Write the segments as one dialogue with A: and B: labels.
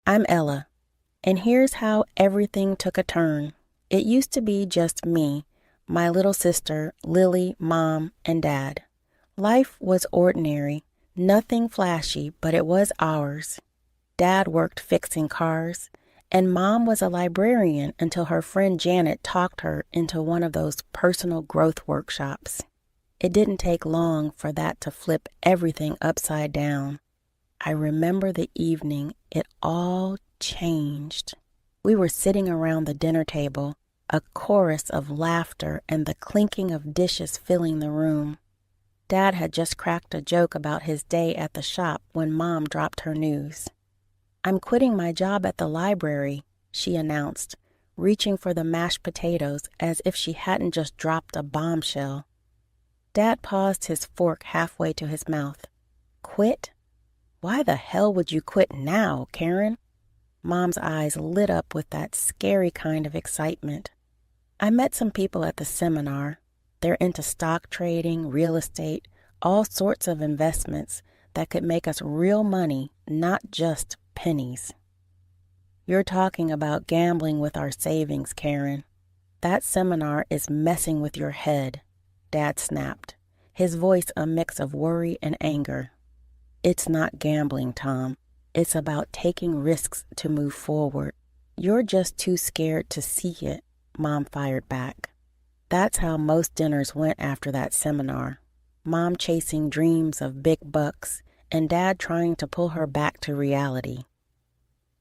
A: I'm Ella, and here's how everything took a turn. It used to be just me, my little sister, Lily, Mom, and Dad. Life was ordinary, nothing flashy, but it was ours. Dad worked fixing cars, and Mom was a librarian until her friend Janet talked her into one of those personal growth workshops. It didn't take long for that to flip everything upside down. I remember the evening it all changed. We were sitting around the dinner table, a chorus of laughter and the clinking of dishes filling the room. Dad had just cracked a joke about his day at the shop when Mom dropped her news. "I'm quitting my job at the library," she announced, reaching for the mashed potatoes as if she hadn't just dropped a bombshell. Dad paused his fork halfway to his mouth. "Quit? Why the hell would you quit now, Karen?" Mom's eyes lit up with that scary kind of excitement. "I met some people at the seminar. They're into stock trading, real estate, all sorts of investments that could make us real money, not just pennies." "You're talking about gambling with our savings, Karen. That seminar is messing with your head," Dad snapped, his voice a mix of worry and anger. "It's not gambling, Tom. It's about taking risks to move forward. You're just too scared to see it," Mom fired back. That's how most dinners went after that seminar. Mom chasing dreams of big bucks and Dad trying to pull her back to reality.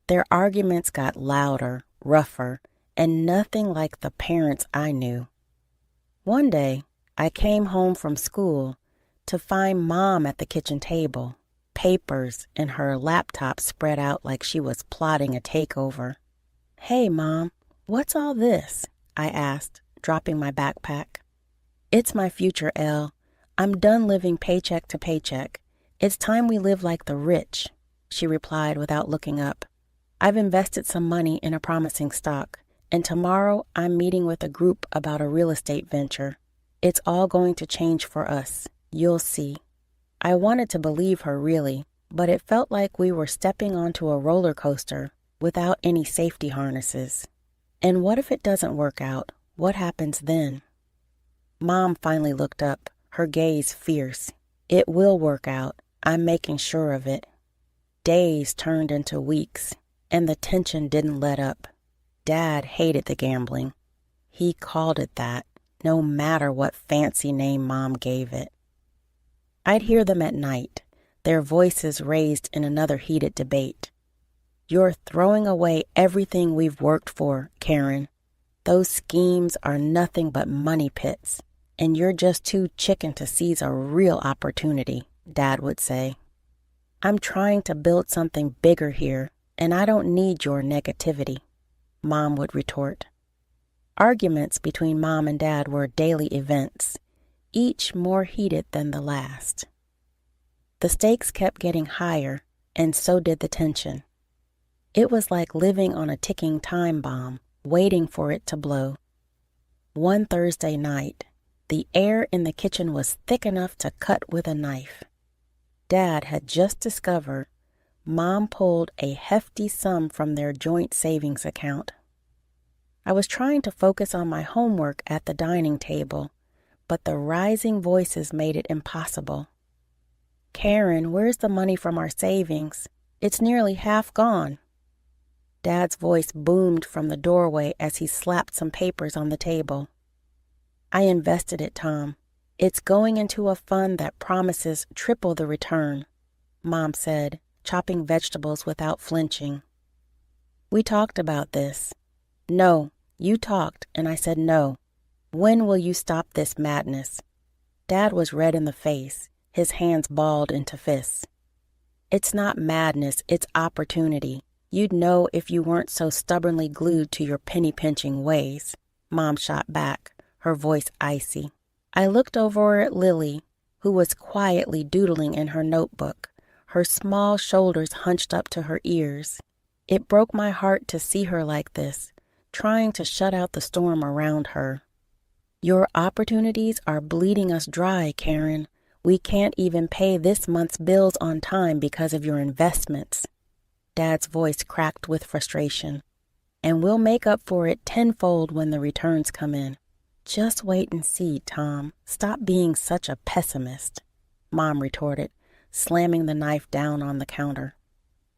A: Their arguments got louder, rougher, and nothing like the parents I knew. One day, I came home from school to find Mom at the kitchen table, papers and her laptop spread out like she was plotting a takeover. "Hey, Mom, what's all this?" I asked, dropping my backpack. "It's my future, Elle. I'm done living paycheck to paycheck. It's time we live like the rich," she replied without looking up. "I've invested some money in a promising stock, and tomorrow I'm meeting with a group about a real estate venture. It's all going to change for us. You'll see." I wanted to believe her, really, but it felt like we were stepping onto a roller coaster without any safety harnesses. And what if it doesn't work out? What happens then? Mom finally looked up, her gaze fierce. "It will work out. I'm making sure of it." Days turned into weeks, and the tension didn't let up. Dad hated the gambling. He called it that, no matter what fancy name Mom gave it. I'd hear them at night, their voices raised in another heated debate. "You're throwing away everything we've worked for, Karen. Those schemes are nothing but money pits, and you're just too chicken to seize a real opportunity," Dad would say. "I'm trying to build something bigger here, and I don't need your negativity," Mom would retort. Arguments between Mom and Dad were daily events, each more heated than the last. The stakes kept getting higher, and so did the tension. It was like living on a ticking time bomb, waiting for it to blow. One Thursday night, the air in the kitchen was thick enough to cut with a knife. Dad had just discovered Mom pulled a hefty sum from their joint savings account. I was trying to focus on my homework at the dining table, but the rising voices made it impossible. "Karen, where's the money from our savings? It's nearly half gone." Dad's voice boomed from the doorway as he slapped some papers on the table. "I invested it, Tom. It's going into a fund that promises triple the return," Mom said, chopping vegetables without flinching. "We talked about this." "No, you talked, and I said no. When will you stop this madness?" Dad was red in the face, his hands balled into fists. "It's not madness, it's opportunity. You'd know if you weren't so stubbornly glued to your penny-pinching ways," Mom shot back, her voice icy. I looked over at Lily, who was quietly doodling in her notebook, her small shoulders hunched up to her ears. It broke my heart to see her like this, trying to shut out the storm around her. "Your opportunities are bleeding us dry, Karen. We can't even pay this month's bills on time because of your investments." Dad's voice cracked with frustration. "And we'll make up for it tenfold when the returns come in." "Just wait and see, Tom. Stop being such a pessimist," Mom retorted, slamming the knife down on the counter.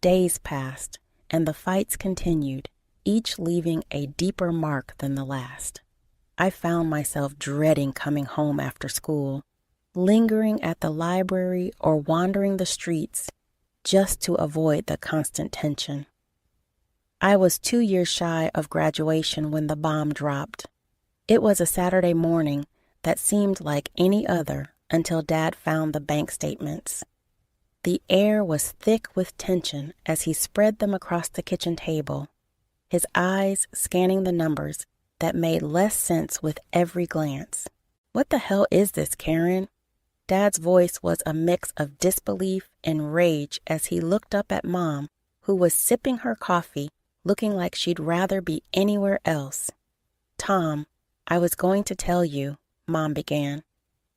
A: Days passed, and the fights continued, each leaving a deeper mark than the last. I found myself dreading coming home after school, lingering at the library or wandering the streets just to avoid the constant tension. I was 2 years shy of graduation when the bomb dropped. It was a Saturday morning that seemed like any other until Dad found the bank statements. The air was thick with tension as he spread them across the kitchen table, his eyes scanning the numbers that made less sense with every glance. "What the hell is this, Karen?" Dad's voice was a mix of disbelief and rage as he looked up at Mom, who was sipping her coffee, looking like she'd rather be anywhere else. "Tom, I was going to tell you," Mom began.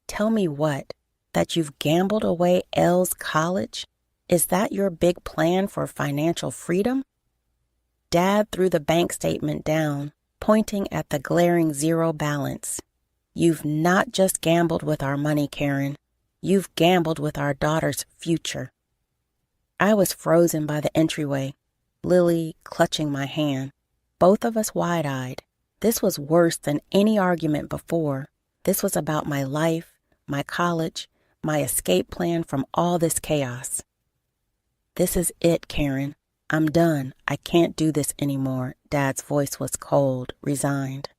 A: "Tell me what? That you've gambled away Elle's college? Is that your big plan for financial freedom?" Dad threw the bank statement down, pointing at the glaring zero balance. "You've not just gambled with our money, Karen. You've gambled with our daughter's future." I was frozen by the entryway, Lily clutching my hand, both of us wide-eyed. This was worse than any argument before. This was about my life, my college, my escape plan from all this chaos. "This is it, Karen. I'm done. I can't do this anymore." Dad's voice was cold, resigned.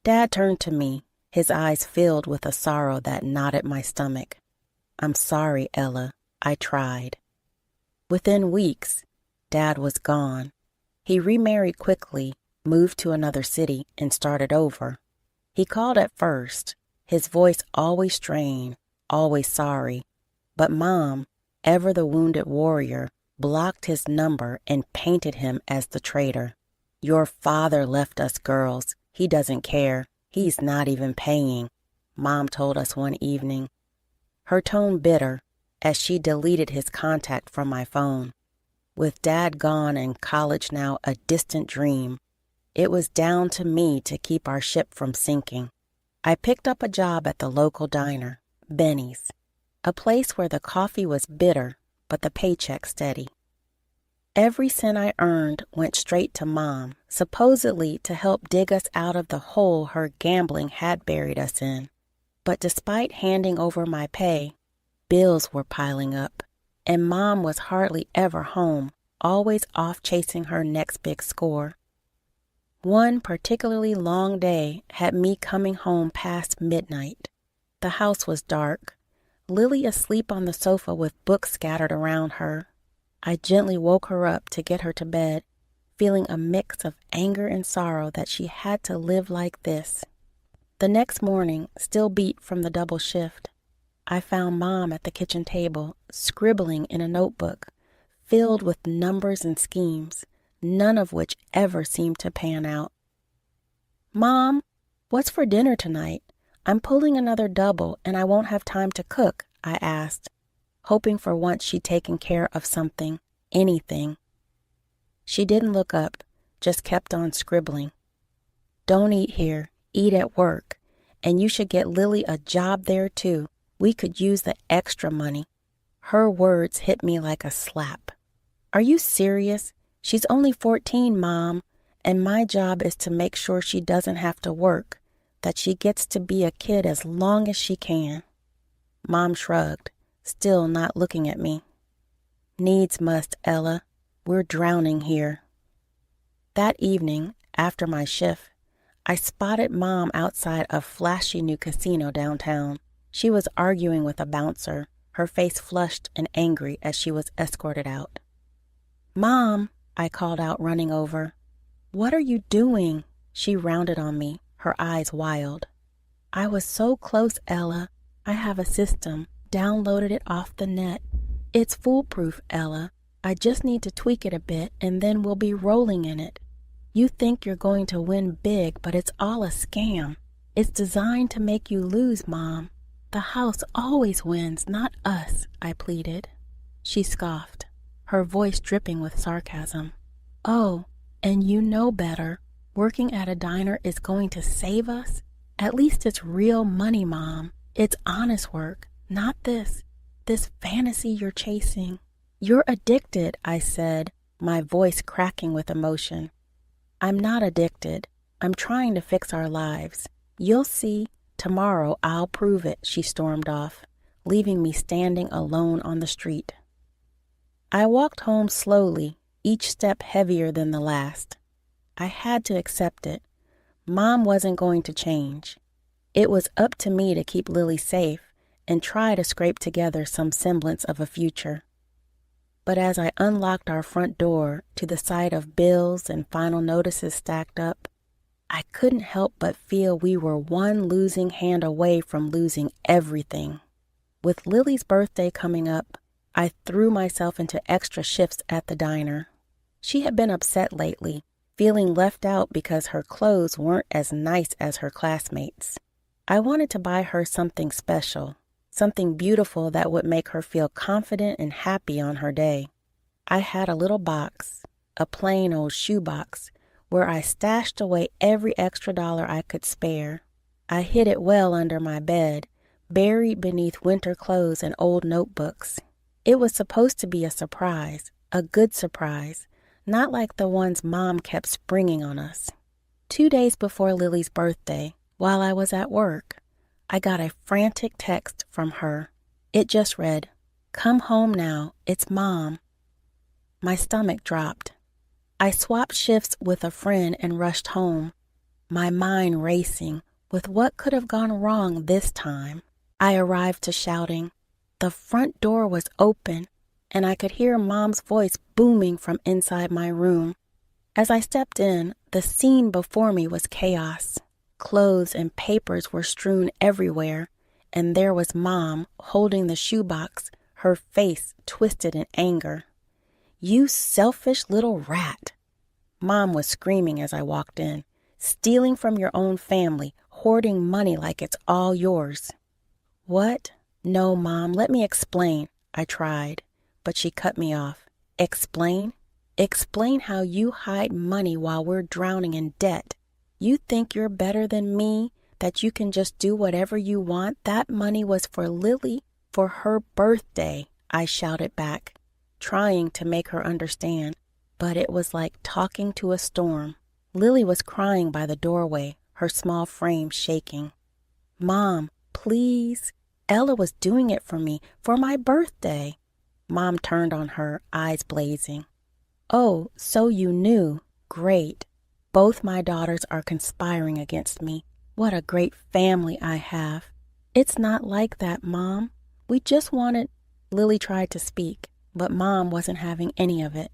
A: Dad turned to me, his eyes filled with a sorrow that knotted my stomach. "I'm sorry, Ella. I tried." Within weeks, Dad was gone. He remarried quickly, moved to another city, and started over. He called at first, his voice always strained, always sorry. But Mom, ever the wounded warrior, blocked his number and painted him as the traitor. "Your father left us girls. He doesn't care. He's not even paying," Mom told us one evening, her tone bitter as she deleted his contact from my phone. With Dad gone and college now a distant dream, it was down to me to keep our ship from sinking. I picked up a job at the local diner, Benny's, a place where the coffee was bitter but the paycheck steady. Every cent I earned went straight to Mom, supposedly to help dig us out of the hole her gambling had buried us in. But despite handing over my pay, bills were piling up, and Mom was hardly ever home, always off chasing her next big score. One particularly long day had me coming home past midnight. The house was dark, Lily asleep on the sofa with books scattered around her. I gently woke her up to get her to bed, feeling a mix of anger and sorrow that she had to live like this. The next morning, still beat from the double shift, I found Mom at the kitchen table, scribbling in a notebook, filled with numbers and schemes, none of which ever seemed to pan out. "Mom, what's for dinner tonight? I'm pulling another double and I won't have time to cook," I asked, hoping for once she'd taken care of something, anything. She didn't look up, just kept on scribbling. "Don't eat here, eat at work, and you should get Lily a job there too. We could use the extra money." Her words hit me like a slap. "Are you serious? She's only 14, Mom, and my job is to make sure she doesn't have to work, that she gets to be a kid as long as she can." Mom shrugged, still not looking at me. "Needs must, Ella. We're drowning here." That evening, after my shift, I spotted Mom outside a flashy new casino downtown. She was arguing with a bouncer, her face flushed and angry as she was escorted out. "Mom," I called out, running over. "What are you doing?" She rounded on me, her eyes wild. "I was so close, Ella. I have a system, downloaded it off the net. It's foolproof, Ella. I just need to tweak it a bit and then we'll be rolling in it. You think you're going to win big, but it's all a scam. It's designed to make you lose, Mom. The house always wins, not us," I pleaded. She scoffed. her voice dripping with sarcasm. "Oh, and you know better. Working at a diner is going to save us? At least it's real money, Mom. It's honest work, not this fantasy you're chasing." "You're addicted," I said, my voice cracking with emotion. "I'm not addicted. I'm trying to fix our lives. You'll see. Tomorrow I'll prove it," she stormed off, leaving me standing alone on the street. I walked home slowly, each step heavier than the last. I had to accept it. Mom wasn't going to change. It was up to me to keep Lily safe and try to scrape together some semblance of a future. But as I unlocked our front door to the sight of bills and final notices stacked up, I couldn't help but feel we were one losing hand away from losing everything. With Lily's birthday coming up, I threw myself into extra shifts at the diner. She had been upset lately, feeling left out because her clothes weren't as nice as her classmates. I wanted to buy her something special, something beautiful that would make her feel confident and happy on her day. I had a little box, a plain old shoebox, where I stashed away every extra dollar I could spare. I hid it well under my bed, buried beneath winter clothes and old notebooks. It was supposed to be a surprise, a good surprise, not like the ones Mom kept springing on us. 2 days before Lily's birthday, while I was at work, I got a frantic text from her. It just read, "Come home now, it's Mom." My stomach dropped. I swapped shifts with a friend and rushed home, my mind racing with what could have gone wrong this time. I arrived to shouting. The front door was open, and I could hear Mom's voice booming from inside my room. As I stepped in, the scene before me was chaos. Clothes and papers were strewn everywhere, and there was Mom holding the shoebox, her face twisted in anger. "You selfish little rat!" Mom was screaming as I walked in. "Stealing from your own family, hoarding money like it's all yours." "What? No, Mom, let me explain," I tried, but she cut me off. "Explain? Explain how you hide money while we're drowning in debt. You think you're better than me, that you can just do whatever you want? That money was for Lily, for her birthday," I shouted back, trying to make her understand, but it was like talking to a storm. Lily was crying by the doorway, her small frame shaking. "Mom, please. Ella was doing it for me, for my birthday." Mom turned on her, eyes blazing. "Oh, so you knew. Great. Both my daughters are conspiring against me. What a great family I have." "It's not like that, Mom. We just wanted—" Lily tried to speak, but Mom wasn't having any of it.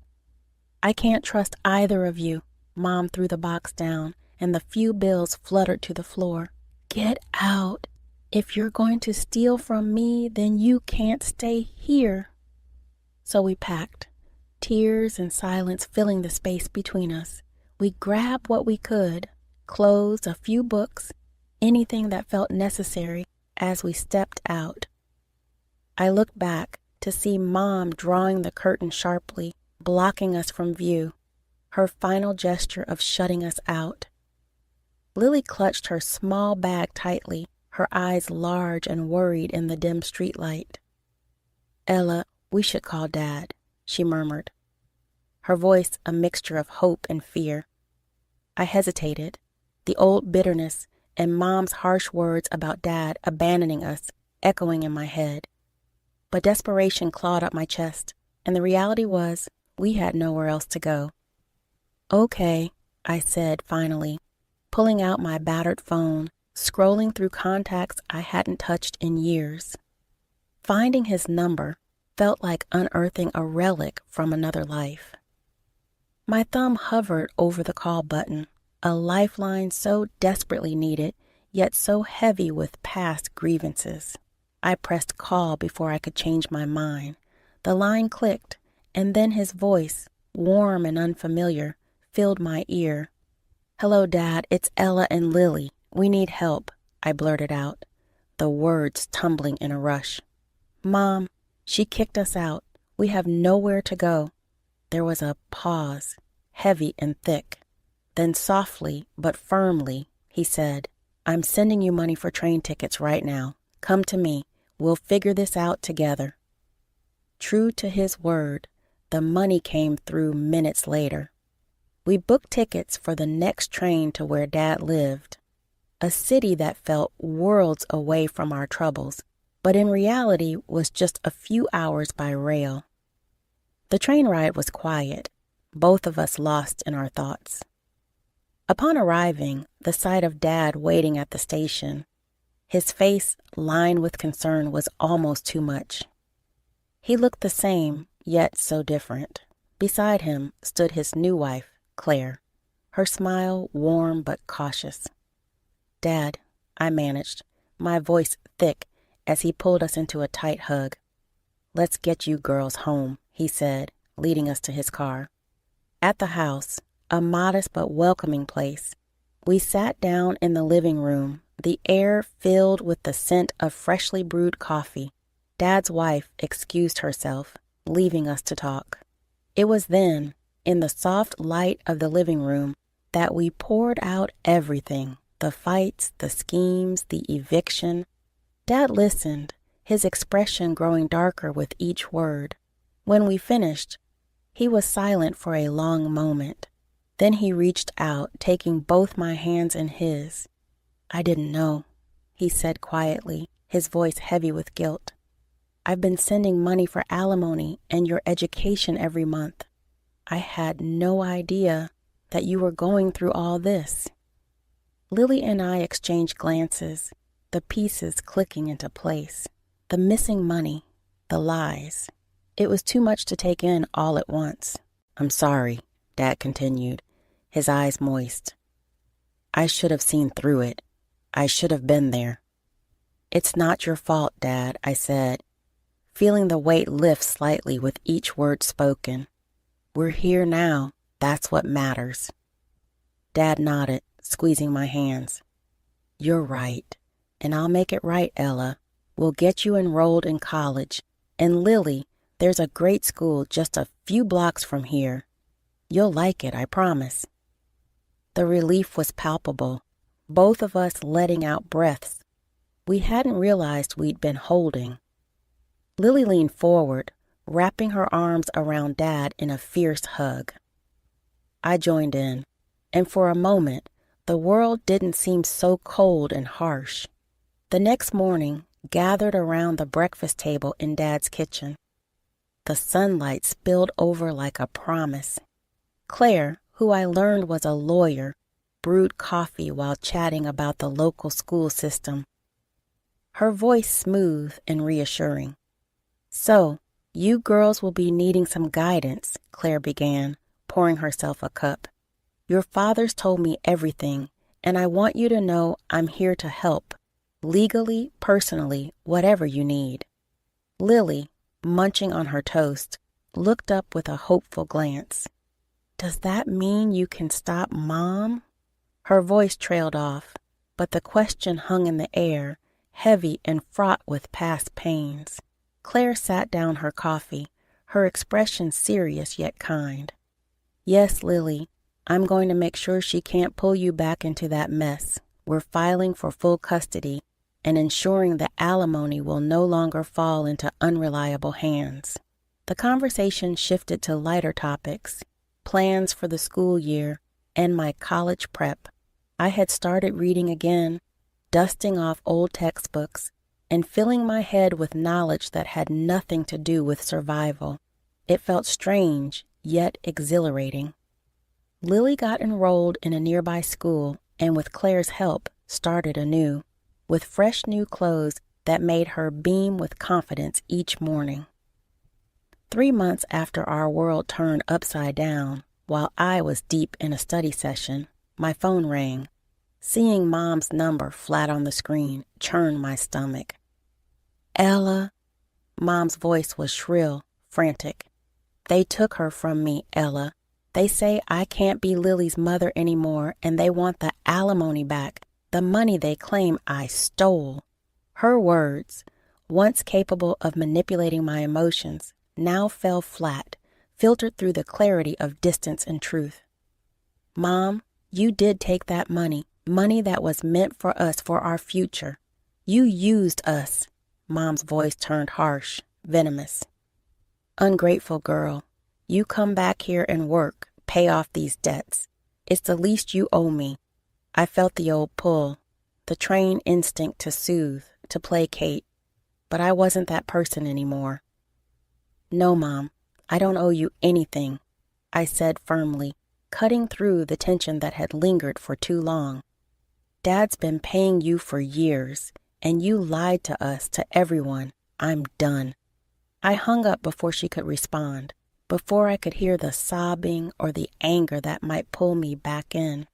A: "I can't trust either of you." Mom threw the box down, and the few bills fluttered to the floor. "Get out. If you're going to steal from me, then you can't stay here." So we packed, tears and silence filling the space between us. We grabbed what we could, clothes, a few books, anything that felt necessary as we stepped out. I looked back to see Mom drawing the curtain sharply, blocking us from view, her final gesture of shutting us out. Lily clutched her small bag tightly, her eyes large and worried in the dim streetlight. "Ella, we should call Dad," she murmured, her voice a mixture of hope and fear. I hesitated, the old bitterness and Mom's harsh words about Dad abandoning us echoing in my head. But desperation clawed up my chest, and the reality was we had nowhere else to go. "Okay," I said finally, pulling out my battered phone, scrolling through contacts I hadn't touched in years. Finding his number felt like unearthing a relic from another life. My thumb hovered over the call button, a lifeline so desperately needed, yet so heavy with past grievances. I pressed call before I could change my mind. The line clicked, and then his voice, warm and unfamiliar, filled my ear. "Hello, Dad, it's Ella and Lily. We need help," I blurted out, the words tumbling in a rush. "Mom, she kicked us out. We have nowhere to go." There was a pause, heavy and thick. Then softly but firmly, he said, "I'm sending you money for train tickets right now. Come to me. We'll figure this out together." True to his word, the money came through minutes later. We booked tickets for the next train to where Dad lived, a city that felt worlds away from our troubles, but in reality was just a few hours by rail. The train ride was quiet, both of us lost in our thoughts. Upon arriving, the sight of Dad waiting at the station, his face lined with concern, was almost too much. He looked the same, yet so different. Beside him stood his new wife, Claire, her smile warm but cautious. "Dad," I managed, my voice thick as he pulled us into a tight hug. "Let's get you girls home," he said, leading us to his car. At the house, a modest but welcoming place, we sat down in the living room, the air filled with the scent of freshly brewed coffee. Dad's wife excused herself, leaving us to talk. It was then, in the soft light of the living room, that we poured out everything, the fights, the schemes, the eviction. Dad listened, his expression growing darker with each word. When we finished, he was silent for a long moment. Then he reached out, taking both my hands in his. "I didn't know," he said quietly, his voice heavy with guilt. "I've been sending money for alimony and your education every month. I had no idea that you were going through all this." Lily and I exchanged glances, the pieces clicking into place. The missing money, the lies. It was too much to take in all at once. "I'm sorry," Dad continued, his eyes moist. "I should have seen through it. I should have been there." "It's not your fault, Dad," I said, feeling the weight lift slightly with each word spoken. "We're here now. That's what matters." Dad nodded, squeezing my hands. "You're right, and I'll make it right, Ella. We'll get you enrolled in college. And Lily, there's a great school just a few blocks from here. You'll like it, I promise." The relief was palpable, both of us letting out breaths we hadn't realized we'd been holding. Lily leaned forward, wrapping her arms around Dad in a fierce hug. I joined in, and for a moment, the world didn't seem so cold and harsh. The next morning, gathered around the breakfast table in Dad's kitchen. The sunlight spilled over like a promise. Claire, who I learned was a lawyer, brewed coffee while chatting about the local school system. Her voice smooth and reassuring. "So, you girls will be needing some guidance," Claire began, pouring herself a cup. "Your fathers told me everything, and I want you to know I'm here to help. Legally, personally, whatever you need." Lily, munching on her toast, looked up with a hopeful glance. "Does that mean you can stop Mom?" Her voice trailed off, but the question hung in the air, heavy and fraught with past pains. Claire sat down her coffee, her expression serious yet kind. "Yes, Lily, I'm going to make sure she can't pull you back into that mess. We're filing for full custody and ensuring that alimony will no longer fall into unreliable hands." The conversation shifted to lighter topics, plans for the school year, and my college prep. I had started reading again, dusting off old textbooks, and filling my head with knowledge that had nothing to do with survival. It felt strange, yet exhilarating. Lily got enrolled in a nearby school and with Claire's help started anew, with fresh new clothes that made her beam with confidence each morning. 3 months after our world turned upside down, while I was deep in a study session, my phone rang. Seeing Mom's number flat on the screen churned my stomach. "Ella," Mom's voice was shrill, frantic. "They took her from me, Ella. They say I can't be Lily's mother anymore, and they want the alimony back, the money they claim I stole." Her words, once capable of manipulating my emotions, now fell flat, filtered through the clarity of distance and truth. Mom, you did take that money that was meant for us for our future. You used us. Mom's voice turned harsh, venomous. Ungrateful girl, you come back here and work, pay off these debts. It's the least you owe me. I felt the old pull, the trained instinct to soothe, to placate, but I wasn't that person anymore. No, Mom, I don't owe you anything, I said firmly, cutting through the tension that had lingered for too long. Dad's been paying you for years, and you lied to us, to everyone. I'm done. I hung up before she could respond, before I could hear the sobbing or the anger that might pull me back in.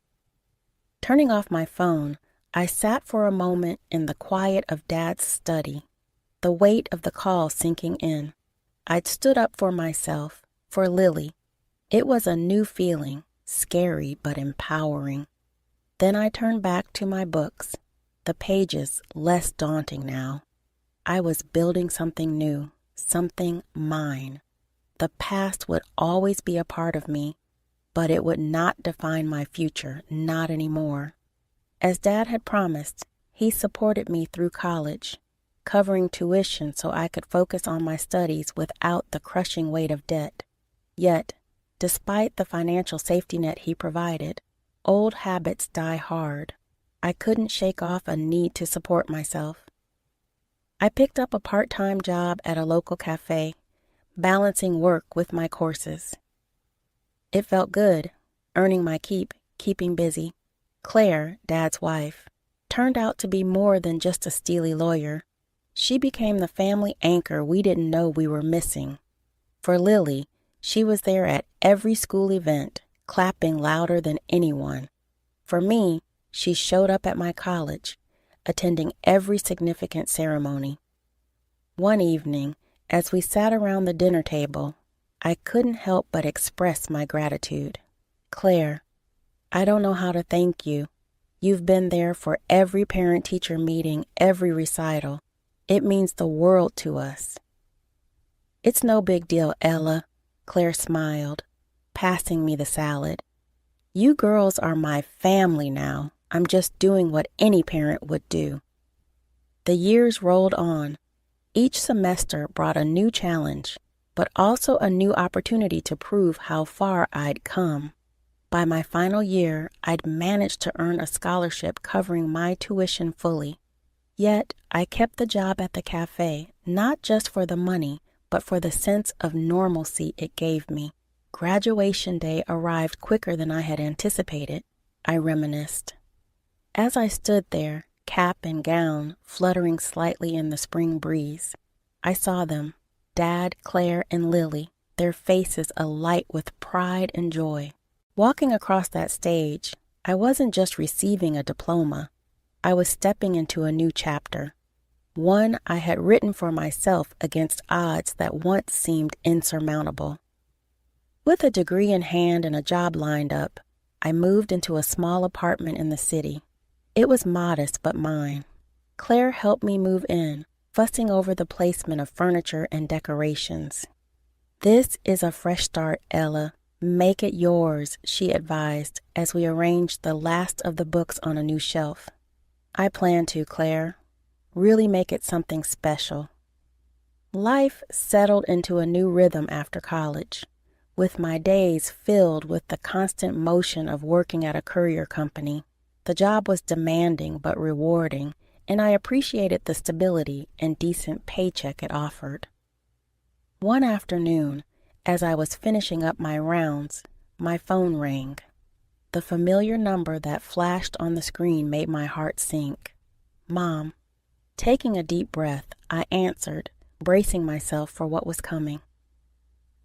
A: Turning off my phone, I sat for a moment in the quiet of Dad's study, the weight of the call sinking in. I'd stood up for myself, for Lily. It was a new feeling, scary but empowering. Then I turned back to my books, the pages less daunting now. I was building something new, something mine. The past would always be a part of me, but it would not define my future, not anymore. As Dad had promised, he supported me through college, covering tuition so I could focus on my studies without the crushing weight of debt. Yet, despite the financial safety net he provided, old habits die hard. I couldn't shake off a need to support myself. I picked up a part-time job at a local cafe, balancing work with my courses. It felt good, earning my keep, keeping busy. Claire, Dad's wife, turned out to be more than just a steely lawyer. She became the family anchor we didn't know we were missing. For Lily, she was there at every school event, clapping louder than anyone. For me, she showed up at my college, attending every significant ceremony. One evening, as we sat around the dinner table, I couldn't help but express my gratitude. Claire, I don't know how to thank you. You've been there for every parent-teacher meeting, every recital. It means the world to us. It's no big deal, Ella, Claire smiled, passing me the salad. You girls are my family now. I'm just doing what any parent would do. The years rolled on. Each semester brought a new challenge, but also a new opportunity to prove how far I'd come. By my final year, I'd managed to earn a scholarship covering my tuition fully. Yet, I kept the job at the cafe, not just for the money, but for the sense of normalcy it gave me. Graduation day arrived quicker than I had anticipated, I reminisced. As I stood there, cap and gown fluttering slightly in the spring breeze, I saw them, Dad, Claire, and Lily, their faces alight with pride and joy. Walking across that stage, I wasn't just receiving a diploma. I was stepping into a new chapter, one I had written for myself against odds that once seemed insurmountable. With a degree in hand and a job lined up, I moved into a small apartment in the city. It was modest but mine. Claire helped me move in, fussing over the placement of furniture and decorations. This is a fresh start, Ella. Make it yours, she advised as we arranged the last of the books on a new shelf. I plan to, Claire. Really make it something special. Life settled into a new rhythm after college, with my days filled with the constant motion of working at a courier company. The job was demanding but rewarding, and I appreciated the stability and decent paycheck it offered. One afternoon, as I was finishing up my rounds, my phone rang. The familiar number that flashed on the screen made my heart sink. Mom. Taking a deep breath, I answered, bracing myself for what was coming.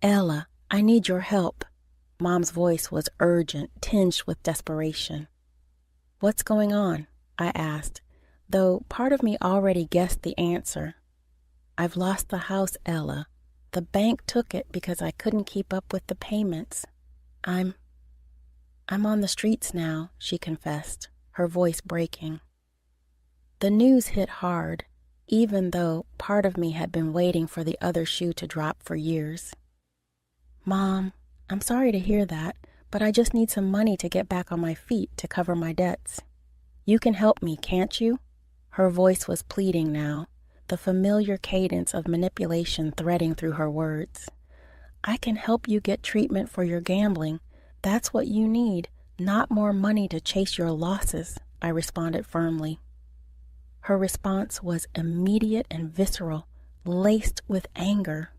A: Ella, I need your help. Mom's voice was urgent, tinged with desperation. What's going on? I asked, though part of me already guessed the answer. I've lost the house, Ella. The bank took it because I couldn't keep up with the payments. I'm on the streets now, she confessed, her voice breaking. The news hit hard. even though part of me had been waiting for the other shoe to drop for years. "Mom, I'm sorry to hear that, but I just need some money to get back on my feet to cover my debts. You can help me, can't you?" Her voice was pleading now, the familiar cadence of manipulation threading through her words. "I can help you get treatment for your gambling. That's what you need, not more money to chase your losses," I responded firmly. Her response was immediate and visceral, laced with anger.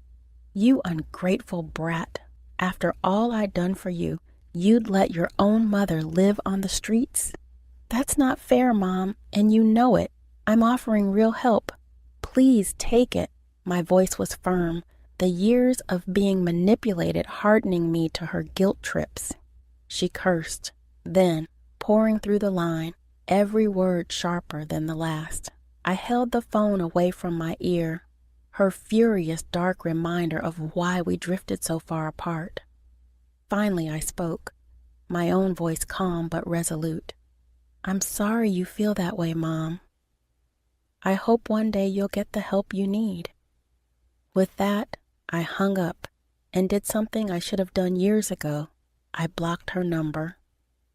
A: "You ungrateful brat. After all I'd done for you, you'd let your own mother live on the streets? That's not fair, Mom, and you know it. I'm offering real help. Please take it." My voice was firm, the years of being manipulated hardening me to her guilt trips. She cursed, then, pouring through the line, every word sharper than the last. I held the phone away from my ear, her furious dark reminder of why we drifted so far apart. Finally I spoke, my own voice calm but resolute. "I'm sorry you feel that way, Mom. I hope one day you'll get the help you need." With that, I hung up and did something I should have done years ago. I blocked her number.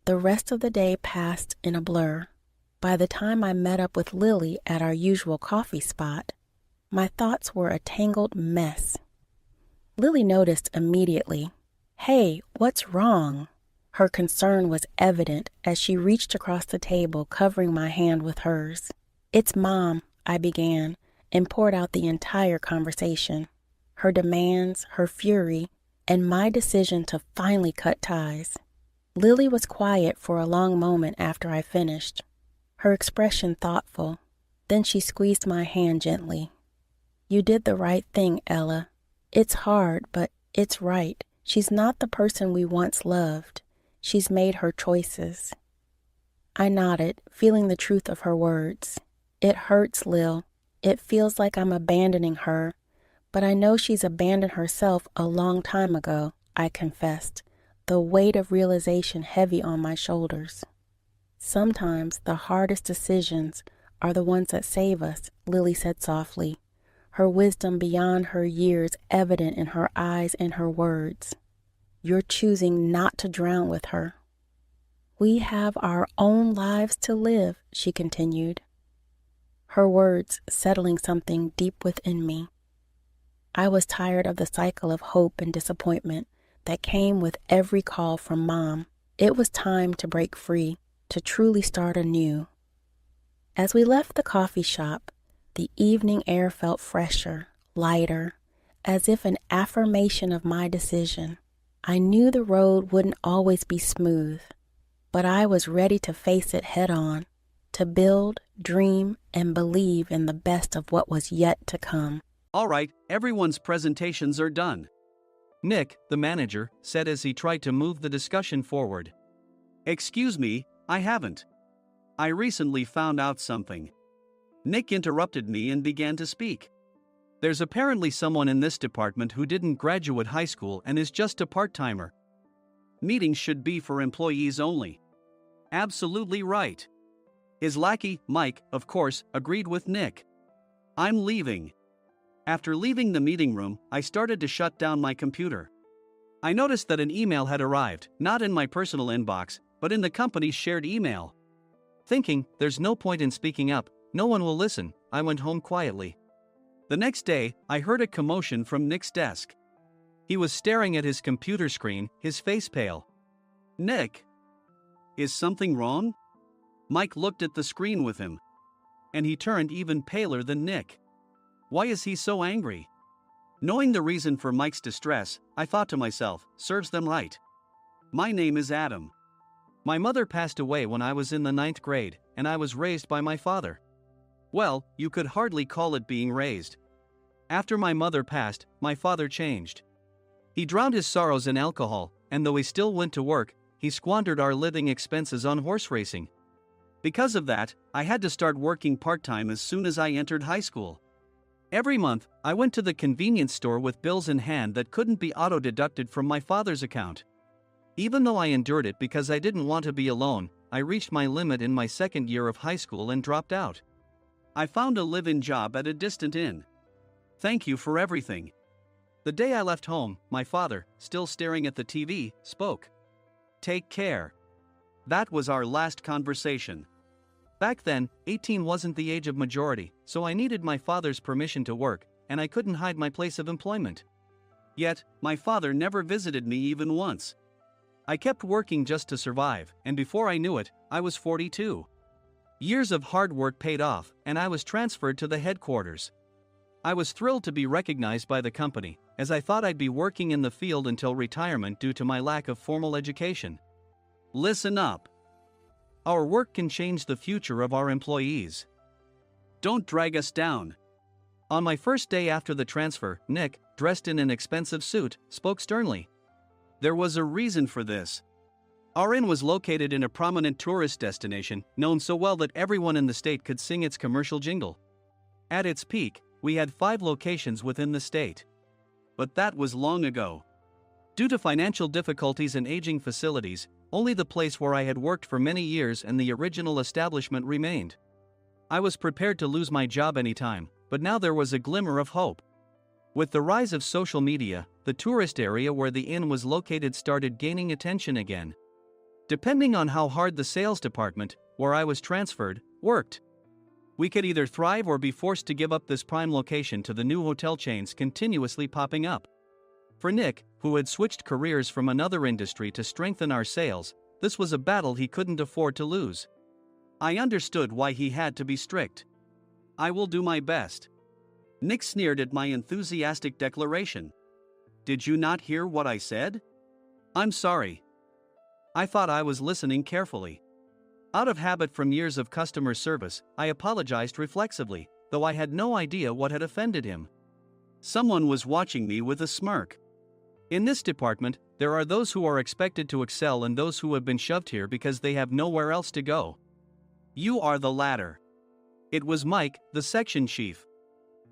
A: The rest of the day passed in a blur. By the time I met up with Lily at our usual coffee spot, my thoughts were a tangled mess. Lily noticed immediately. "Hey, what's wrong?" Her concern was evident as she reached across the table, covering my hand with hers. "It's Mom," I began, and poured out the entire conversation. Her demands, her fury, and my decision to finally cut ties. Lily was quiet for a long moment after I finished, her expression thoughtful. Then she squeezed my hand gently. "You did the right thing, Ella. It's hard, but it's right. She's not the person we once loved. She's made her choices." I nodded, feeling the truth of her words. "It hurts, Lil. It feels like I'm abandoning her, but I know she's abandoned herself a long time ago," I confessed, the weight of realization heavy on my shoulders. "Sometimes the hardest decisions are the ones that save us," Lily said softly, her wisdom beyond her years evident in her eyes and her words. "You're choosing not to drown with her." "We have our own lives to live," she continued, her words settling something deep within me. I was tired of the cycle of hope and disappointment that came with every call from Mom. It was time to break free, to truly start anew. As we left the coffee shop, the evening air felt fresher, lighter, as if an affirmation of my decision. I knew the road wouldn't always be smooth, but I was ready to face it head on, to build, dream, and believe in the best of what was yet to come.
B: "All right, everyone's presentations are done," Nick, the manager, said as he tried to move the discussion forward. "Excuse me, I haven't. I recently found out something." Nick interrupted me and began to speak. "There's apparently someone in this department who didn't graduate high school and is just a part-timer. Meetings should be for employees only." "Absolutely right." His lackey, Mike, of course, agreed with Nick. "I'm leaving." After leaving the meeting room, I started to shut down my computer. I noticed that an email had arrived, not in my personal inbox, but in the company's shared email. Thinking, there's no point in speaking up, no one will listen, I went home quietly. The next day, I heard a commotion from Nick's desk. He was staring at his computer screen, his face pale. "Nick, is something wrong?" Mike looked at the screen with him. And he turned even paler than Nick. Why is he so angry? Knowing the reason for Mike's distress, I thought to myself, serves them right. My name is Adam. My mother passed away when I was in the 9th grade, and I was raised by my father. Well, you could hardly call it being raised. After my mother passed, my father changed. He drowned his sorrows in alcohol, and though he still went to work, he squandered our living expenses on horse racing. Because of that, I had to start working part-time as soon as I entered high school. Every month, I went to the convenience store with bills in hand that couldn't be auto-deducted from my father's account. Even though I endured it because I didn't want to be alone, I reached my limit in my second year of high school and dropped out. I found a live-in job at a distant inn. Thank you for everything. The day I left home, my father, still staring at the TV, spoke. Take care. That was our last conversation. Back then, 18 wasn't the age of majority, so I needed my father's permission to work, and I couldn't hide my place of employment. Yet, my father never visited me even once. I kept working just to survive, and before I knew it, I was 42. Years of hard work paid off, and I was transferred to the headquarters. I was thrilled to be recognized by the company, as I thought I'd be working in the field until retirement due to my lack of formal education. Listen up. Our work can change the future of our employees. Don't drag us down. On my first day after the transfer, Nick, dressed in an expensive suit, spoke sternly. There was a reason for this. Our inn was located in a prominent tourist destination, known so well that everyone in the state could sing its commercial jingle. At its peak, we had 5 locations within the state. But that was long ago. Due to financial difficulties and aging facilities, only the place where I had worked for many years and the original establishment remained. I was prepared to lose my job anytime, but now there was a glimmer of hope. With the rise of social media, the tourist area where the inn was located started gaining attention again. Depending on how hard the sales department, where I was transferred, worked, we could either thrive or be forced to give up this prime location to the new hotel chains continuously popping up. For Nick, who had switched careers from another industry to strengthen our sales, this was a battle he couldn't afford to lose. I understood why he had to be strict. I will do my best. Nick sneered at my enthusiastic declaration. Did you not hear what I said? I'm sorry. I thought I was listening carefully. Out of habit from years of customer service, I apologized reflexively, though I had no idea what had offended him. Someone was watching me with a smirk. In this department, there are those who are expected to excel and those who have been shoved here because they have nowhere else to go. You are the latter. It was Mike, the section chief.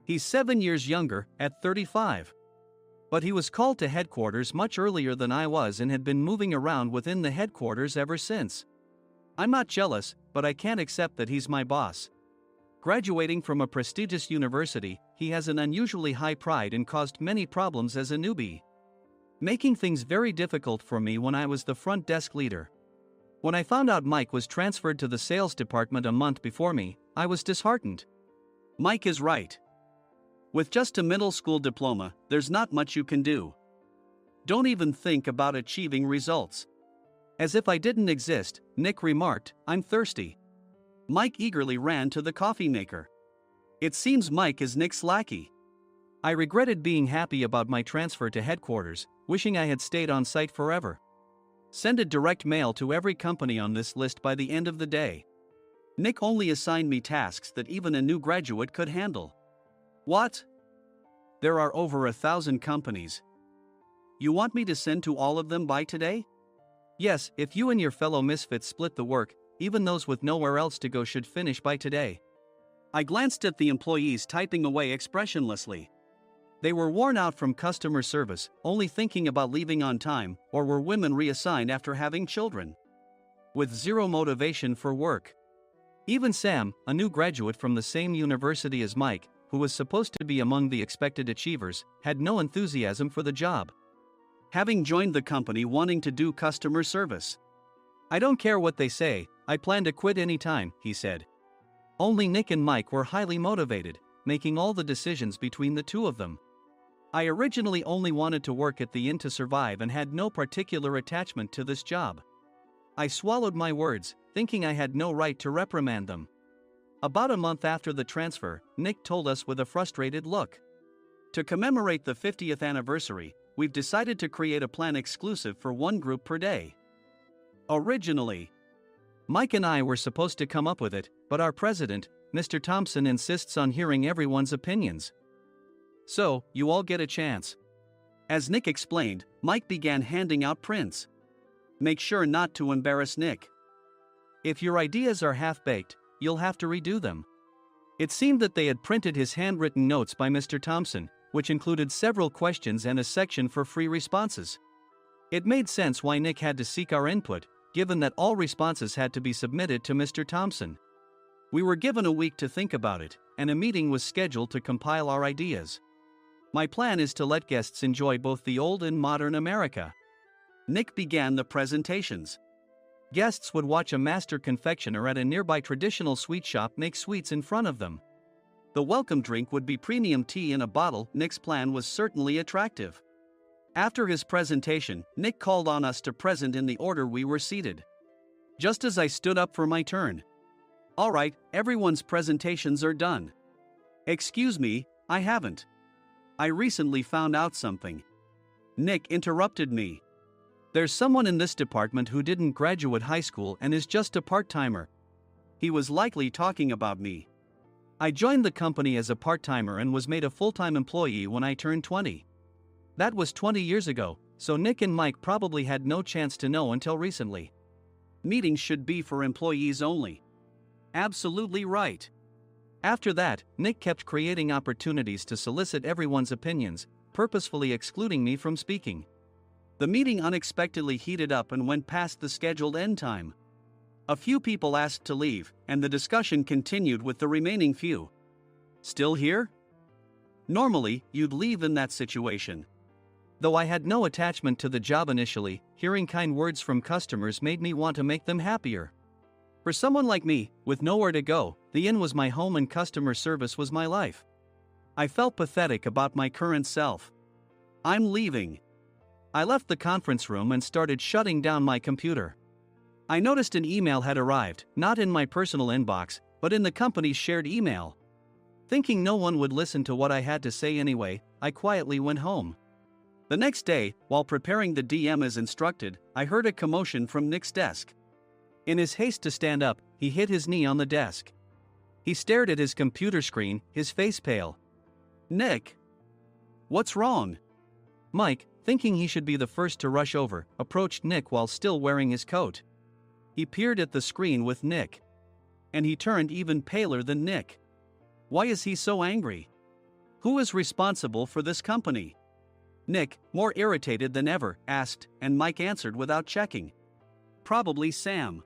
B: He's 7 years younger, at 35. But he was called to headquarters much earlier than I was and had been moving around within the headquarters ever since. I'm not jealous, but I can't accept that he's my boss. Graduating from a prestigious university, he has an unusually high pride and caused many problems as a newbie, making things very difficult for me when I was the front desk leader. When I found out Mike was transferred to the sales department a month before me, I was disheartened. Mike is right. With just a middle school diploma, there's not much you can do. Don't even think about achieving results. As if I didn't exist, Nick remarked, I'm thirsty. Mike eagerly ran to the coffee maker. It seems Mike is Nick's lackey. I regretted being happy about my transfer to headquarters, wishing I had stayed on site forever. Send a direct mail to every company on this list by the end of the day. Nick only assigned me tasks that even a new graduate could handle. What? There are over 1,000 companies. You want me to send to all of them by today? Yes, if you and your fellow misfits split the work, even those with nowhere else to go should finish by today. I glanced at the employees typing away expressionlessly. They were worn out from customer service, only thinking about leaving on time, or were women reassigned after having children, with zero motivation for work. Even Sam, a new graduate from the same university as Mike, who was supposed to be among the expected achievers, had no enthusiasm for the job, having joined the company wanting to do customer service. I don't care what they say, I plan to quit anytime, he said. Only Nick and Mike were highly motivated, making all the decisions between the two of them. I originally only wanted to work at the inn to survive and had no particular attachment to this job. I swallowed my words, thinking I had no right to reprimand them. About a month after the transfer, Nick told us with a frustrated look. To commemorate the 50th anniversary, we've decided to create a plan exclusive for one group per day. Originally, Mike and I were supposed to come up with it, but our president, Mr. Thompson, insists on hearing everyone's opinions. So, you all get a chance. As Nick explained, Mike began handing out prints. Make sure not to embarrass Nick. If your ideas are half-baked, you'll have to redo them. It seemed that they had printed his handwritten notes by Mr. Thompson, which included several questions and a section for free responses. It made sense why Nick had to seek our input, given that all responses had to be submitted to Mr. Thompson. We were given a week to think about it, and a meeting was scheduled to compile our ideas. My plan is to let guests enjoy both the old and modern America. Nick began the presentations. Guests would watch a master confectioner at a nearby traditional sweet shop make sweets in front of them. The welcome drink would be premium tea in a bottle. Nick's plan was certainly attractive. After his presentation, Nick called on us to present in the order we were seated. Just as I stood up for my turn. "All right, everyone's presentations are done." "Excuse me, I haven't. I recently found out something." Nick interrupted me. "There's someone in this department who didn't graduate high school and is just a part-timer." He was likely talking about me. I joined the company as a part-timer and was made a full-time employee when I turned 20. That was 20 years ago, so Nick and Mike probably had no chance to know until recently. Meetings should be for employees only. Absolutely right. After that, Nick kept creating opportunities to solicit everyone's opinions, purposefully excluding me from speaking. The meeting unexpectedly heated up and went past the scheduled end time. A few people asked to leave, and the discussion continued with the remaining few. "Still here?" Normally, you'd leave in that situation. Though I had no attachment to the job initially, hearing kind words from customers made me want to make them happier. For someone like me, with nowhere to go, the inn was my home and customer service was my life. I felt pathetic about my current self. "I'm leaving." I left the conference room and started shutting down my computer. I noticed an email had arrived, not in my personal inbox, but in the company's shared email. Thinking no one would listen to what I had to say anyway, I quietly went home. The next day, while preparing the DM as instructed, I heard a commotion from Nick's desk. In his haste to stand up, he hit his knee on the desk. He stared at his computer screen, his face pale. "Nick! What's wrong?" Mike, thinking he should be the first to rush over, approached Nick while still wearing his coat. He peered at the screen with Nick. And he turned even paler than Nick. Why is he so angry? Who is responsible for this company? Nick, more irritated than ever, asked, and Mike answered without checking. Probably Sam.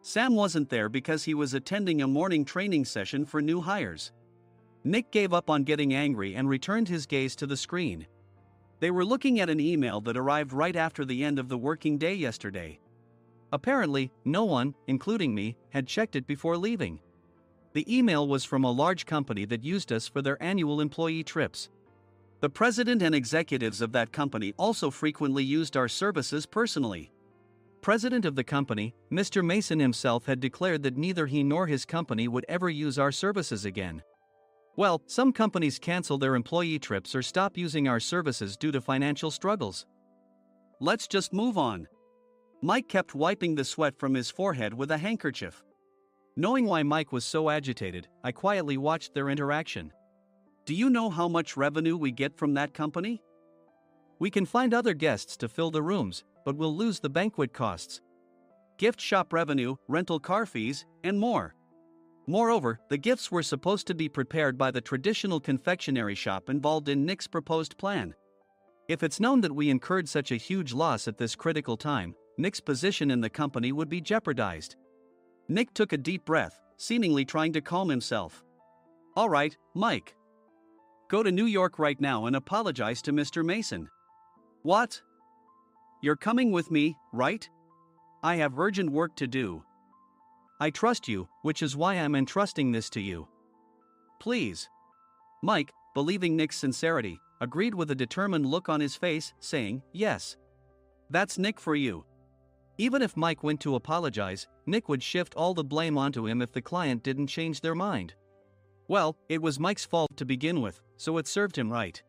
B: Sam wasn't there because he was attending a morning training session for new hires. Nick gave up on getting angry and returned his gaze to the screen. They were looking at an email that arrived right after the end of the working day yesterday. Apparently, no one, including me, had checked it before leaving. The email was from a large company that used us for their annual employee trips. The president and executives of that company also frequently used our services personally. President of the company, Mr. Mason himself, had declared that neither he nor his company would ever use our services again. Well, some companies cancel their employee trips or stop using our services due to financial struggles. Let's just move on. Mike kept wiping the sweat from his forehead with a handkerchief. Knowing why Mike was so agitated, I quietly watched their interaction. "Do you know how much revenue we get from that company? We can find other guests to fill the rooms, but we'll lose the banquet costs, gift shop revenue, rental car fees, and more. Moreover, the gifts were supposed to be prepared by the traditional confectionery shop involved in Nick's proposed plan. If it's known that we incurred such a huge loss at this critical time, Nick's position in the company would be jeopardized." Nick took a deep breath, seemingly trying to calm himself. "All right, Mike. Go to New York right now and apologize to Mr. Mason." "What? You're coming with me, right? I have urgent work to do." "I trust you, which is why I'm entrusting this to you. Please." Mike, believing Nick's sincerity, agreed with a determined look on his face, saying, "Yes. That's Nick for you." Even if Mike went to apologize, Nick would shift all the blame onto him if the client didn't change their mind. Well, it was Mike's fault to begin with, so it served him right.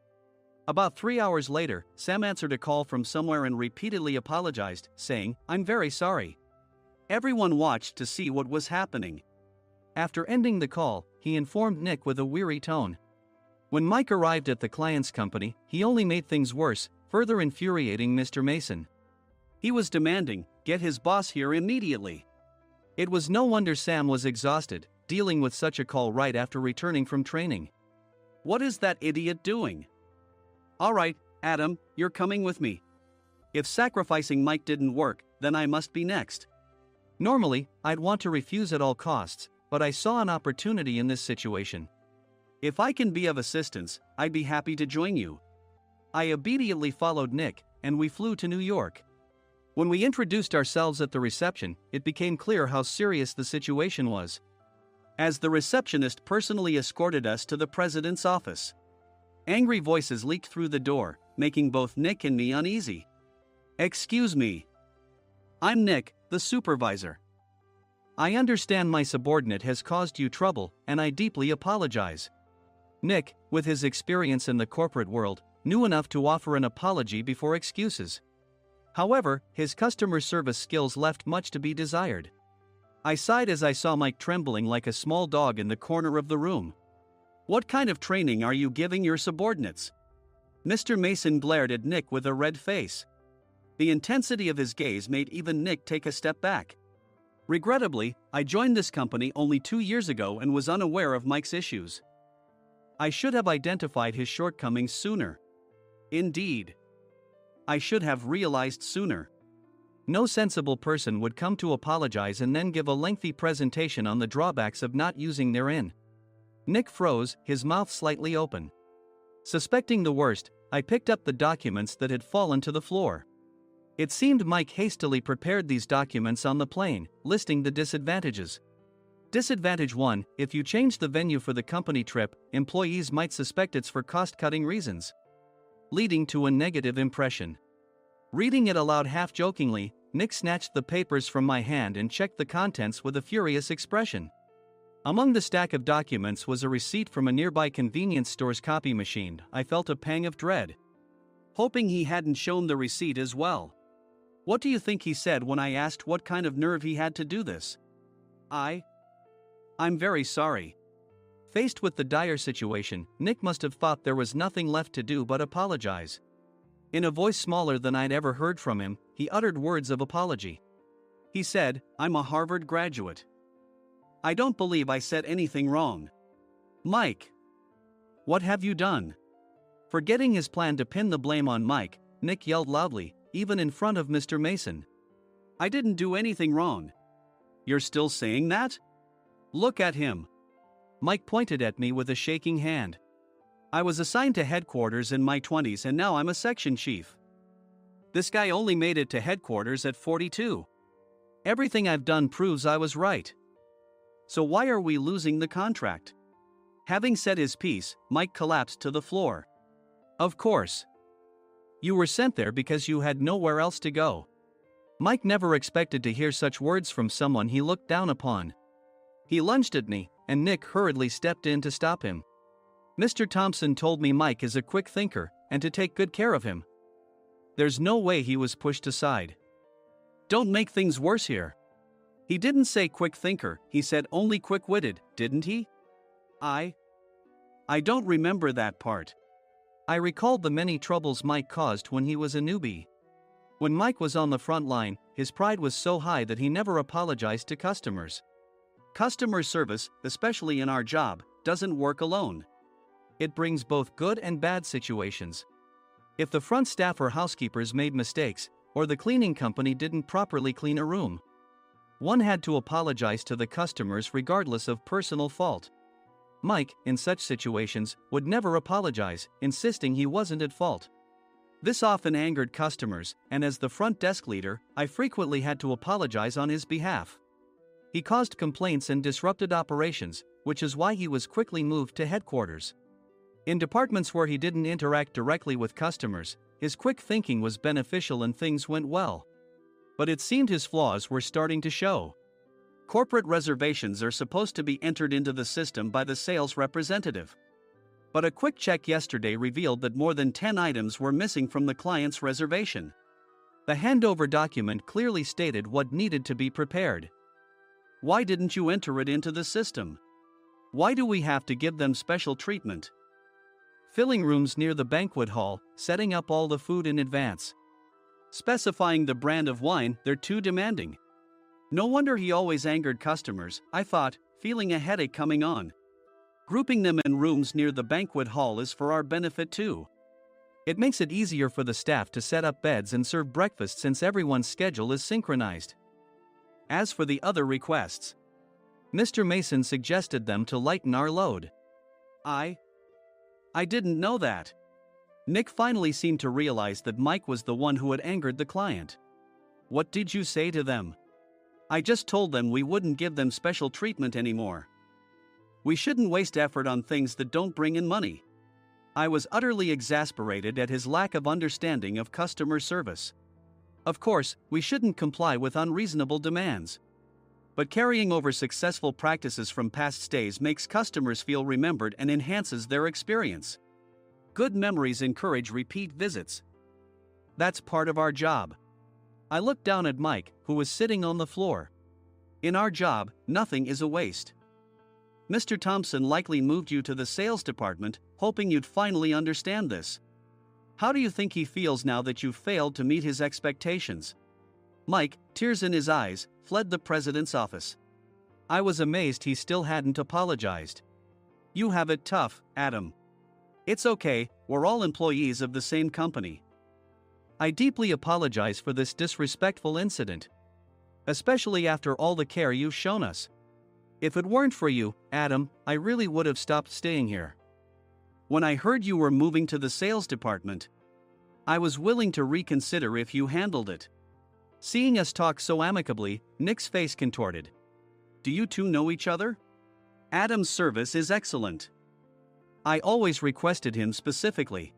B: About 3 hours later, Sam answered a call from somewhere and repeatedly apologized, saying, "I'm very sorry." Everyone watched to see what was happening. After ending the call, he informed Nick with a weary tone. When Mike arrived at the client's company, he only made things worse, further infuriating Mr. Mason. He was demanding, "Get his boss here immediately." It was no wonder Sam was exhausted, dealing with such a call right after returning from training. "What is that idiot doing?" "All right, Adam, you're coming with me. If sacrificing Mike didn't work, then I must be next." Normally, I'd want to refuse at all costs, but I saw an opportunity in this situation. If I can be of assistance, I'd be happy to join you. I obediently followed Nick, and we flew to New York. When we introduced ourselves at the reception, it became clear how serious the situation was, as the receptionist personally escorted us to the president's office. Angry voices leaked through the door, making both Nick and me uneasy. "Excuse me. I'm Nick, the supervisor. I understand my subordinate has caused you trouble, and I deeply apologize." Nick, with his experience in the corporate world, knew enough to offer an apology before excuses. However, his customer service skills left much to be desired. I sighed as I saw Mike trembling like a small dog in the corner of the room. "What kind of training are you giving your subordinates?" Mr. Mason glared at Nick with a red face. The intensity of his gaze made even Nick take a step back. Regrettably, I joined this company only 2 years ago and was unaware of Mike's issues. I should have identified his shortcomings sooner. Indeed, I should have realized sooner. No sensible person would come to apologize and then give a lengthy presentation on the drawbacks of not using their in. Nick froze, his mouth slightly open. Suspecting the worst, I picked up the documents that had fallen to the floor. It seemed Mike hastily prepared these documents on the plane, listing the disadvantages. Disadvantage 1: if you change the venue for the company trip, employees might suspect it's for cost-cutting reasons, leading to a negative impression. Reading it aloud half-jokingly, Nick snatched the papers from my hand and checked the contents with a furious expression. Among the stack of documents was a receipt from a nearby convenience store's copy machine. I felt a pang of dread, hoping he hadn't shown the receipt as well. What do you think he said when I asked what kind of nerve he had to do this? I'm very sorry." Faced with the dire situation, Nick must have thought there was nothing left to do but apologize. In a voice smaller than I'd ever heard from him, he uttered words of apology. He said, "I'm a Harvard graduate. I don't believe I said anything wrong." "Mike, what have you done?" Forgetting his plan to pin the blame on Mike, Nick yelled loudly, even in front of Mr. Mason. "I didn't do anything wrong." "You're still saying that? Look at him." Mike pointed at me with a shaking hand. "I was assigned to headquarters in my 20s and now I'm a section chief. This guy only made it to headquarters at 42. Everything I've done proves I was right. So why are we losing the contract?" Having said his piece, Mike collapsed to the floor. "Of course. You were sent there because you had nowhere else to go." Mike never expected to hear such words from someone he looked down upon. He lunged at me, and Nick hurriedly stepped in to stop him. "Mr. Thompson told me Mike is a quick thinker, and to take good care of him." There's no way he was pushed aside. "Don't make things worse here. He didn't say quick thinker, he said only quick-witted, didn't he?" I don't remember that part." I recalled the many troubles Mike caused when he was a newbie. When Mike was on the front line, his pride was so high that he never apologized to customers. Customer service, especially in our job, doesn't work alone. It brings both good and bad situations. If the front staff or housekeepers made mistakes, or the cleaning company didn't properly clean a room, one had to apologize to the customers regardless of personal fault. Mike, in such situations, would never apologize, insisting he wasn't at fault. This often angered customers, and as the front desk leader, I frequently had to apologize on his behalf. He caused complaints and disrupted operations, which is why he was quickly moved to headquarters. In departments where he didn't interact directly with customers, his quick thinking was beneficial and things went well. But it seemed his flaws were starting to show. Corporate reservations are supposed to be entered into the system by the sales representative. But a quick check yesterday revealed that more than 10 items were missing from the client's reservation. The handover document clearly stated what needed to be prepared. Why didn't you enter it into the system? Why do we have to give them special treatment? Filling rooms near the banquet hall, setting up all the food in advance. Specifying the brand of wine, they're too demanding. No wonder he always angered customers, I thought, feeling a headache coming on. Grouping them in rooms near the banquet hall is for our benefit too. It makes it easier for the staff to set up beds and serve breakfast since everyone's schedule is synchronized. As for the other requests, Mr. Mason suggested them to lighten our load. I didn't know that. Nick finally seemed to realize that Mike was the one who had angered the client. What did you say to them? I just told them we wouldn't give them special treatment anymore. We shouldn't waste effort on things that don't bring in money. I was utterly exasperated at his lack of understanding of customer service. Of course, we shouldn't comply with unreasonable demands. But carrying over successful practices from past stays makes customers feel remembered and enhances their experience. Good memories encourage repeat visits. That's part of our job. I looked down at Mike, who was sitting on the floor. In our job, nothing is a waste. Mr. Thompson likely moved you to the sales department, hoping you'd finally understand this. How do you think he feels now that you failed to meet his expectations? Mike, tears in his eyes, fled the president's office. I was amazed he still hadn't apologized. You have it tough, Adam. It's okay, we're all employees of the same company. I deeply apologize for this disrespectful incident. Especially after all the care you've shown us. If it weren't for you, Adam, I really would have stopped staying here. When I heard you were moving to the sales department, I was willing to reconsider if you handled it. Seeing us talk so amicably, Nick's face contorted. Do you two know each other? Adam's service is excellent. I always requested him specifically.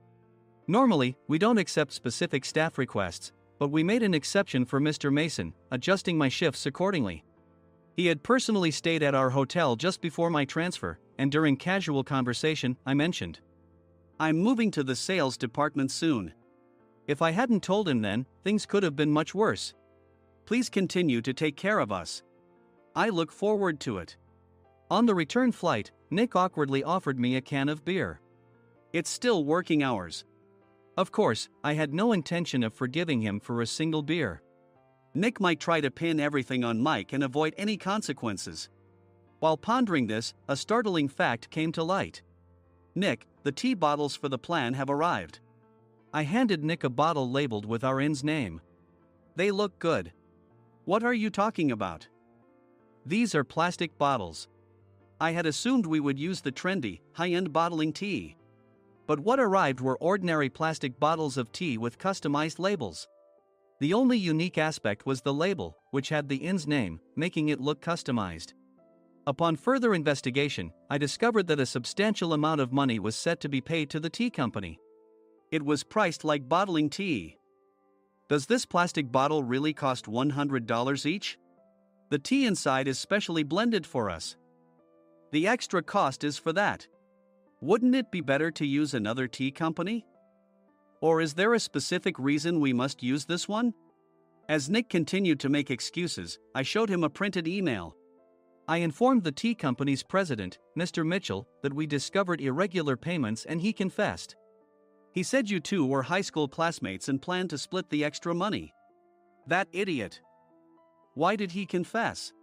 B: Normally, we don't accept specific staff requests, but we made an exception for Mr. Mason, adjusting my shifts accordingly. He had personally stayed at our hotel just before my transfer, and during casual conversation, I mentioned, I'm moving to the sales department soon. If I hadn't told him then, things could have been much worse. Please continue to take care of us. I look forward to it. On the return flight, Nick awkwardly offered me a can of beer. It's still working hours. Of course, I had no intention of forgiving him for a single beer. Nick might try to pin everything on Mike and avoid any consequences. While pondering this, a startling fact came to light. Nick, the tea bottles for the plan have arrived. I handed Nick a bottle labeled with our inn's name. They look good. What are you talking about? These are plastic bottles. I had assumed we would use the trendy, high-end bottling tea. But what arrived were ordinary plastic bottles of tea with customized labels. The only unique aspect was the label, which had the inn's name, making it look customized. Upon further investigation, I discovered that a substantial amount of money was set to be paid to the tea company. It was priced like bottling tea. Does this plastic bottle really cost $100 each? The tea inside is specially blended for us. The extra cost is for that. Wouldn't it be better to use another tea company? Or is there a specific reason we must use this one? As Nick continued to make excuses, I showed him a printed email. I informed the tea company's president, Mr. Mitchell, that we discovered irregular payments and he confessed. He said you two were high school classmates and planned to split the extra money. That idiot. Why did he confess?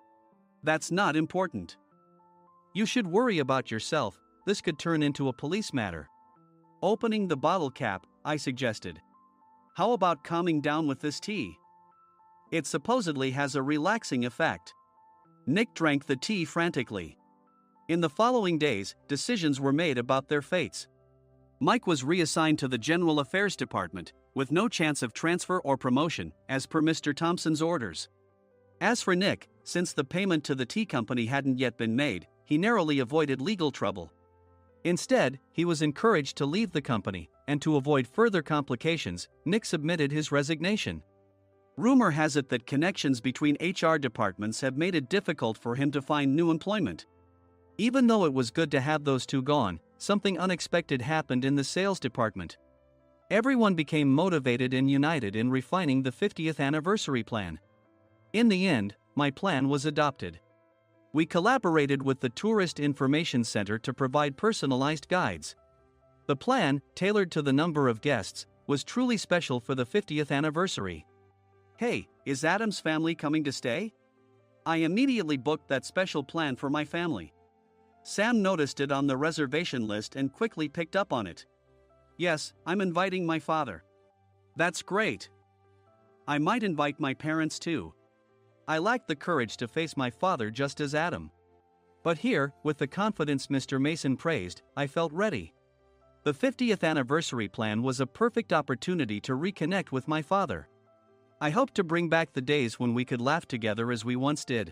B: That's not important. You should worry about yourself, this could turn into a police matter. Opening the bottle cap, I suggested. How about calming down with this tea? It supposedly has a relaxing effect. Nick drank the tea frantically. In the following days, decisions were made about their fates. Mike was reassigned to the General Affairs Department, with no chance of transfer or promotion, as per Mr. Thompson's orders. As for Nick, since the payment to the tea company hadn't yet been made, he narrowly avoided legal trouble. Instead, he was encouraged to leave the company, and to avoid further complications, Nick submitted his resignation. Rumor has it that connections between HR departments have made it difficult for him to find new employment. Even though it was good to have those two gone, something unexpected happened in the sales department. Everyone became motivated and united in refining the 50th anniversary plan. In the end, my plan was adopted. We collaborated with the Tourist Information Center to provide personalized guides. The plan, tailored to the number of guests, was truly special for the 50th anniversary. Hey, is Adam's family coming to stay? I immediately booked that special plan for my family. Sam noticed it on the reservation list and quickly picked up on it. Yes, I'm inviting my father. That's great. I might invite my parents too. I lacked the courage to face my father just as Adam. But here, with the confidence Mr. Mason praised, I felt ready. The 50th anniversary plan was a perfect opportunity to reconnect with my father. I hoped to bring back the days when we could laugh together as we once did.